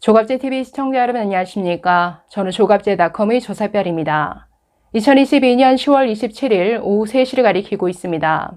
조갑제TV 시청자 여러분 안녕하십니까? 저는 조갑제닷컴의 조사별입니다. 2022년 10월 27일 오후 3시를 가리키고 있습니다.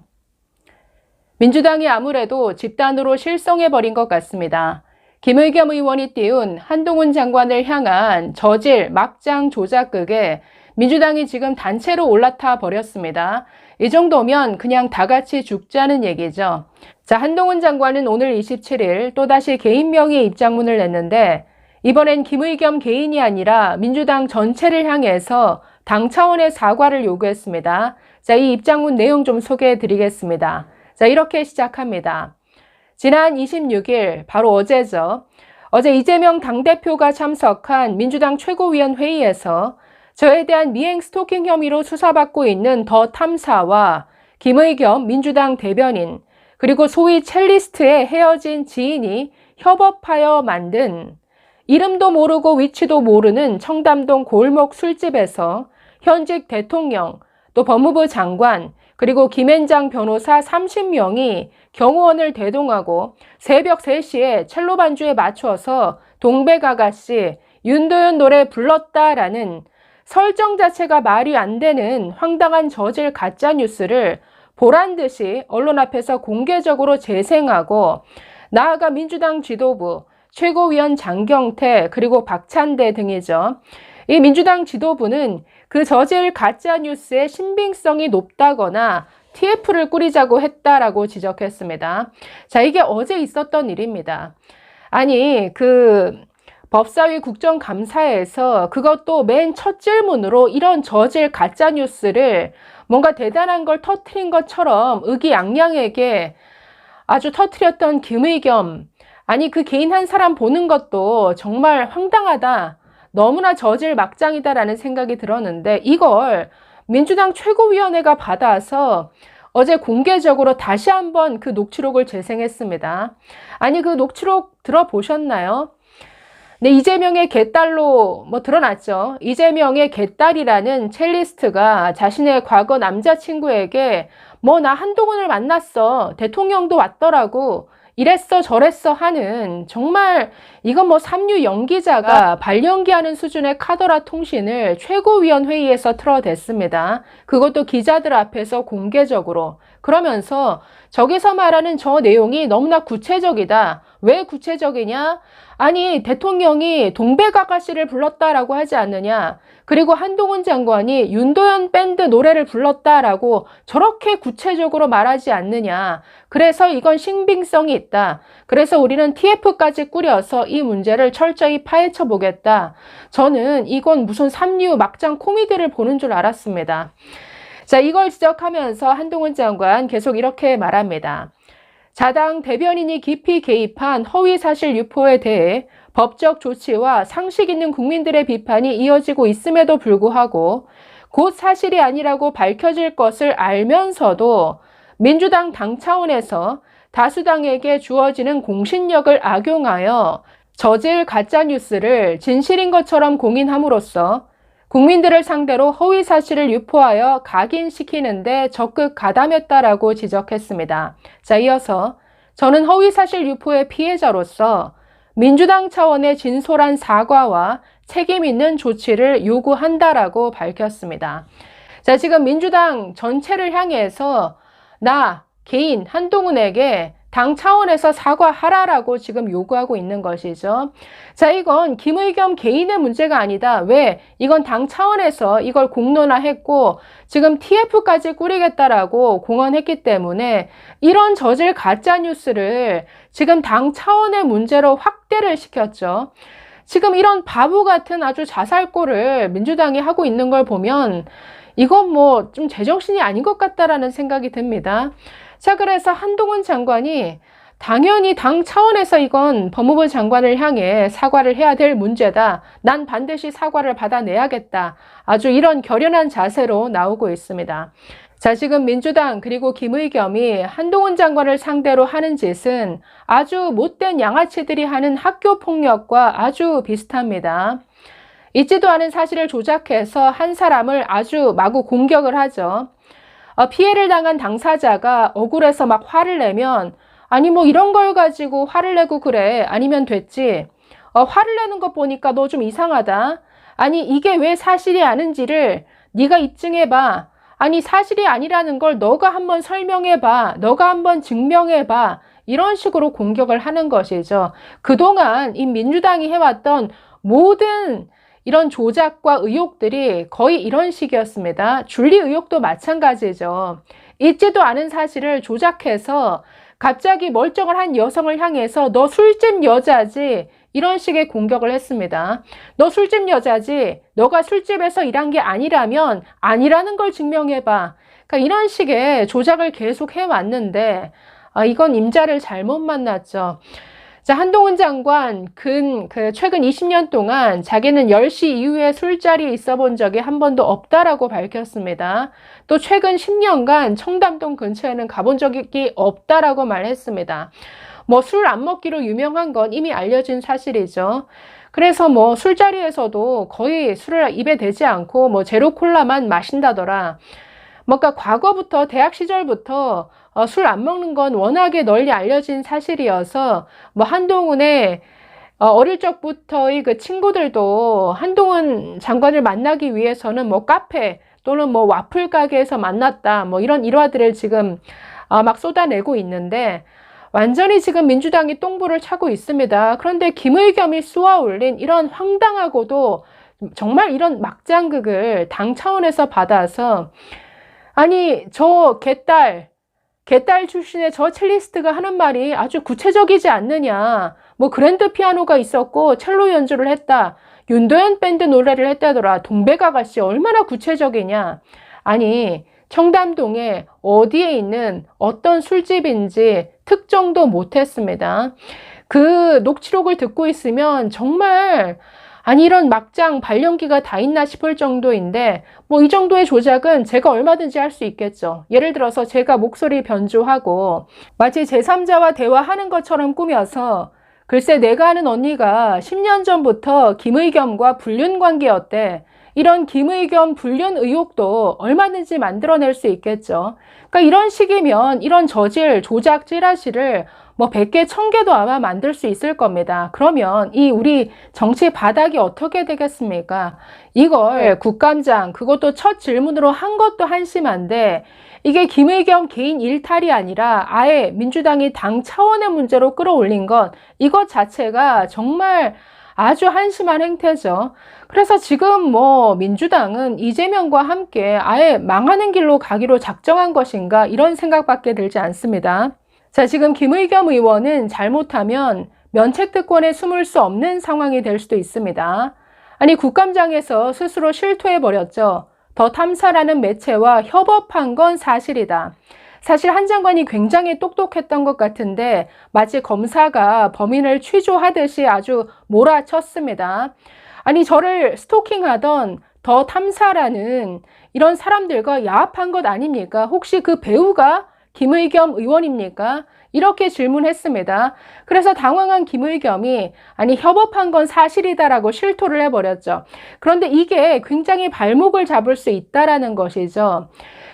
민주당이 아무래도 집단으로 실성해버린 것 같습니다. 김의겸 의원이 띄운 한동훈 장관을 향한 저질 막장 조작극에 민주당이 지금 단체로 올라타 버렸습니다. 이 정도면 그냥 다 같이 죽자는 얘기죠. 자, 한동훈 장관은 오늘 27일 또다시 개인 명의 입장문을 냈는데 이번엔 김의겸 개인이 아니라 민주당 전체를 향해서 당 차원의 사과를 요구했습니다. 자, 이 입장문 내용 좀 소개해 드리겠습니다. 자, 이렇게 시작합니다. 지난 26일, 바로 어제죠. 어제 이재명 당대표가 참석한 민주당 최고위원회의에서 저에 대한 미행 스토킹 혐의로 수사받고 있는 더 탐사와 김의겸 민주당 대변인 그리고 소위 첼리스트의 헤어진 지인이 협업하여 만든 이름도 모르고 위치도 모르는 청담동 골목 술집에서 현직 대통령 또 법무부 장관 그리고 김앤장 변호사 30명이 경호원을 대동하고 새벽 3시에 첼로 반주에 맞춰서 동백아가씨 윤도현 노래 불렀다라는 설정 자체가 말이 안 되는 황당한 저질 가짜뉴스를 보란듯이 언론 앞에서 공개적으로 재생하고 나아가 민주당 지도부, 최고위원 장경태 그리고 박찬대 등이죠. 이 민주당 지도부는 그 저질 가짜뉴스의 신빙성이 높다거나 TF를 꾸리자고 했다라고 지적했습니다. 자, 이게 어제 있었던 일입니다. 아니, 법사위 국정감사에서 그것도 맨 첫 질문으로 이런 저질 가짜뉴스를 뭔가 대단한 걸 터뜨린 것처럼 의기양양하게 아주 터뜨렸던 김의겸, 아니 그 개인 한 사람 보는 것도 정말 황당하다, 너무나 저질 막장이다라는 생각이 들었는데 이걸 민주당 최고위원회가 받아서 어제 공개적으로 다시 한번 그 녹취록을 재생했습니다. 아니 그 녹취록 들어보셨나요? 네, 이재명의 개딸로 드러났죠. 이재명의 개딸이라는 첼리스트가 자신의 과거 남자친구에게 나 한동훈을 만났어. 대통령도 왔더라고. 이랬어 저랬어 하는 정말 이건 삼류 연기자가 발연기하는 수준의 카더라 통신을 최고위원회의에서 틀어댔습니다. 그것도 기자들 앞에서 공개적으로. 그러면서 저기서 말하는 저 내용이 너무나 구체적이다. 왜 구체적이냐? 아니 대통령이 동백아가씨를 불렀다라고 하지 않느냐. 그리고 한동훈 장관이 윤도현 밴드 노래를 불렀다라고 저렇게 구체적으로 말하지 않느냐. 그래서 이건 신빙성이 있다. 그래서 우리는 TF까지 꾸려서 이 문제를 철저히 파헤쳐 보겠다. 저는 이건 무슨 삼류 막장 코미디를 보는 줄 알았습니다. 자, 이걸 지적하면서 한동훈 장관 계속 이렇게 말합니다. 자당 대변인이 깊이 개입한 허위사실 유포에 대해 법적 조치와 상식 있는 국민들의 비판이 이어지고 있음에도 불구하고 곧 사실이 아니라고 밝혀질 것을 알면서도 민주당 당 차원에서 다수당에게 주어지는 공신력을 악용하여 저질 가짜뉴스를 진실인 것처럼 공인함으로써 국민들을 상대로 허위사실을 유포하여 각인시키는데 적극 가담했다라고 지적했습니다. 자, 이어서 저는 허위사실 유포의 피해자로서 민주당 차원의 진솔한 사과와 책임 있는 조치를 요구한다라고 밝혔습니다. 자, 지금 민주당 전체를 향해서 나 개인 한동훈에게 당 차원에서 사과하라라고 지금 요구하고 있는 것이죠. 자, 이건 김의겸 개인의 문제가 아니다. 왜? 이건 당 차원에서 이걸 공론화했고 지금 TF까지 꾸리겠다라고 공언했기 때문에 이런 저질 가짜뉴스를 지금 당 차원의 문제로 확대를 시켰죠. 지금 이런 바보 같은 아주 자살골을 민주당이 하고 있는 걸 보면 이건 좀 제정신이 아닌 것 같다라는 생각이 듭니다. 자, 그래서 한동훈 장관이 당연히 당 차원에서 이건 법무부 장관을 향해 사과를 해야 될 문제다. 난 반드시 사과를 받아내야겠다. 아주 이런 결연한 자세로 나오고 있습니다. 자, 지금 민주당 그리고 김의겸이 한동훈 장관을 상대로 하는 짓은 아주 못된 양아치들이 하는 학교 폭력과 아주 비슷합니다. 있지도 않은 사실을 조작해서 한 사람을 아주 마구 공격을 하죠. 피해를 당한 당사자가 억울해서 막 화를 내면 아니 이런 걸 가지고 화를 내고 그래 아니면 됐지. 화를 내는 것 보니까 너 좀 이상하다. 아니 이게 왜 사실이 아닌지를 네가 입증해봐. 아니 사실이 아니라는 걸 너가 한번 설명해봐. 너가 한번 증명해봐. 이런 식으로 공격을 하는 것이죠. 그동안 이 민주당이 해왔던 모든 이런 조작과 의혹들이 거의 이런 식이었습니다. 줄리 의혹도 마찬가지죠. 있지도 않은 사실을 조작해서 갑자기 멀쩡한 한 여성을 향해서 너 술집 여자지 이런 식의 공격을 했습니다. 너 술집 여자지 너가 술집에서 일한 게 아니라면 아니라는 걸 증명해봐. 그러니까 이런 식의 조작을 계속 해왔는데 이건 임자를 잘못 만났죠. 자, 한동훈 장관 최근 20년 동안 자기는 10시 이후에 술자리에 있어 본 적이 한 번도 없다라고 밝혔습니다. 또 최근 10년간 청담동 근처에는 가본 적이 없다라고 말했습니다. 뭐 술 안 먹기로 유명한 건 이미 알려진 사실이죠. 그래서 뭐 술자리에서도 거의 술을 입에 대지 않고 뭐 제로 콜라만 마신다더라. 뭔가 과거부터 대학 시절부터 술 안 먹는 건 워낙에 널리 알려진 사실이어서 뭐 한동훈의 어릴 적부터의 그 친구들도 한동훈 장관을 만나기 위해서는 뭐 카페 또는 뭐 와플 가게에서 만났다 뭐 이런 일화들을 지금 막 쏟아내고 있는데 완전히 지금 민주당이 똥불을 차고 있습니다. 그런데 김의겸이 쏘아 올린 이런 황당하고도 정말 이런 막장극을 당 차원에서 받아서 아니 저 개딸 출신의 저 첼리스트가 하는 말이 아주 구체적이지 않느냐. 뭐 그랜드 피아노가 있었고 첼로 연주를 했다. 윤도현 밴드 노래를 했다더라. 동백아가씨 얼마나 구체적이냐. 아니 청담동에 어디에 있는 어떤 술집인지 특정도 못했습니다. 그 녹취록을 듣고 있으면 정말 아니 이런 막장 발령기가 다 있나 싶을 정도인데 뭐 이 정도의 조작은 제가 얼마든지 할 수 있겠죠. 예를 들어서 제가 목소리 변조하고 마치 제3자와 대화하는 것처럼 꾸며서 글쎄 내가 아는 언니가 10년 전부터 김의겸과 불륜 관계였대. 이런 김의겸 불륜 의혹도 얼마든지 만들어낼 수 있겠죠. 그러니까 이런 식이면 이런 저질, 조작, 찌라시를 뭐 100개, 1000개도 아마 만들 수 있을 겁니다. 그러면 이 우리 정치 바닥이 어떻게 되겠습니까? 이걸 국감장, 그것도 첫 질문으로 한 것도 한심한데 이게 김의겸 개인 일탈이 아니라 아예 민주당이 당 차원의 문제로 끌어올린 것, 이것 자체가 정말 아주 한심한 행태죠. 그래서 지금 뭐 민주당은 이재명과 함께 아예 망하는 길로 가기로 작정한 것인가 이런 생각밖에 들지 않습니다. 자, 지금 김의겸 의원은 잘못하면 면책특권에 숨을 수 없는 상황이 될 수도 있습니다. 아니 국감장에서 스스로 실토해버렸죠. 더 탐사라는 매체와 협업한 건 사실이다. 사실 한 장관이 굉장히 똑똑했던 것 같은데 마치 검사가 범인을 취조하듯이 아주 몰아쳤습니다. 아니 저를 스토킹하던 더 탐사라는 이런 사람들과 야합한 것 아닙니까? 혹시 그 배우가 김의겸 의원입니까? 이렇게 질문했습니다. 그래서 당황한 김의겸이 아니 협업한 건 사실이다라고 실토를 해버렸죠. 그런데 이게 굉장히 발목을 잡을 수 있다라는 것이죠.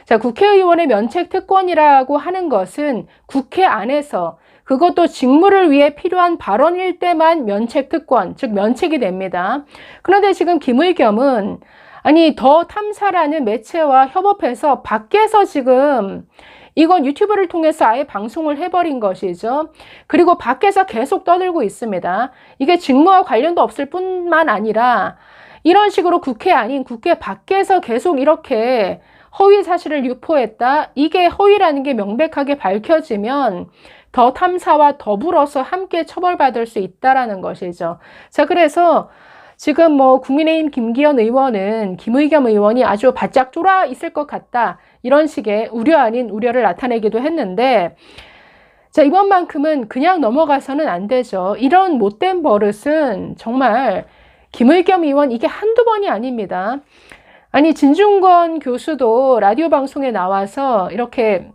자, 국회의원의 면책특권이라고 하는 것은 국회 안에서 그것도 직무를 위해 필요한 발언일 때만 면책특권, 즉 면책이 됩니다. 그런데 지금 김의겸은 아니 더 탐사라는 매체와 협업해서 밖에서 지금 이건 유튜브를 통해서 아예 방송을 해버린 것이죠. 그리고 밖에서 계속 떠들고 있습니다. 이게 직무와 관련도 없을 뿐만 아니라 이런 식으로 국회 아닌 국회 밖에서 계속 이렇게 허위 사실을 유포했다. 이게 허위라는 게 명백하게 밝혀지면 더 탐사와 더불어서 함께 처벌받을 수 있다라는 것이죠. 자, 그래서 지금 뭐 국민의힘 김기현 의원은 김의겸 의원이 아주 바짝 쫄아 있을 것 같다. 이런 식의 우려 아닌 우려를 나타내기도 했는데 자, 이번만큼은 그냥 넘어가서는 안 되죠. 이런 못된 버릇은 정말 김의겸 의원 이게 한두 번이 아닙니다. 아니 진중권 교수도 라디오 방송에 나와서 이렇게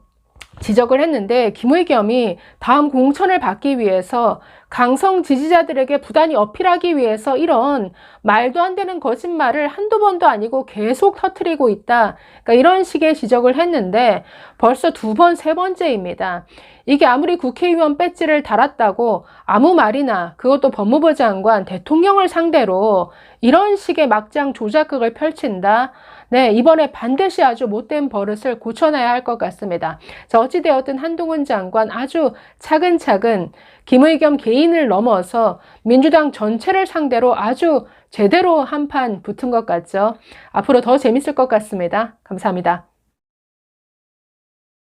지적을 했는데 김의겸이 다음 공천을 받기 위해서 강성 지지자들에게 부단히 어필하기 위해서 이런 말도 안 되는 거짓말을 한두 번도 아니고 계속 터뜨리고 있다. 그러니까 이런 식의 지적을 했는데 벌써 두 번, 세 번째입니다. 이게 아무리 국회의원 배지를 달았다고 아무 말이나, 그것도 법무부 장관, 대통령을 상대로 이런 식의 막장 조작극을 펼친다. 네, 이번에 반드시 아주 못된 버릇을 고쳐놔야 할 것 같습니다. 자, 어찌되었든 한동훈 장관 아주 차근차근 김의겸 개인을 넘어서 민주당 전체를 상대로 아주 제대로 한판 붙은 것 같죠. 앞으로 더 재밌을 것 같습니다. 감사합니다.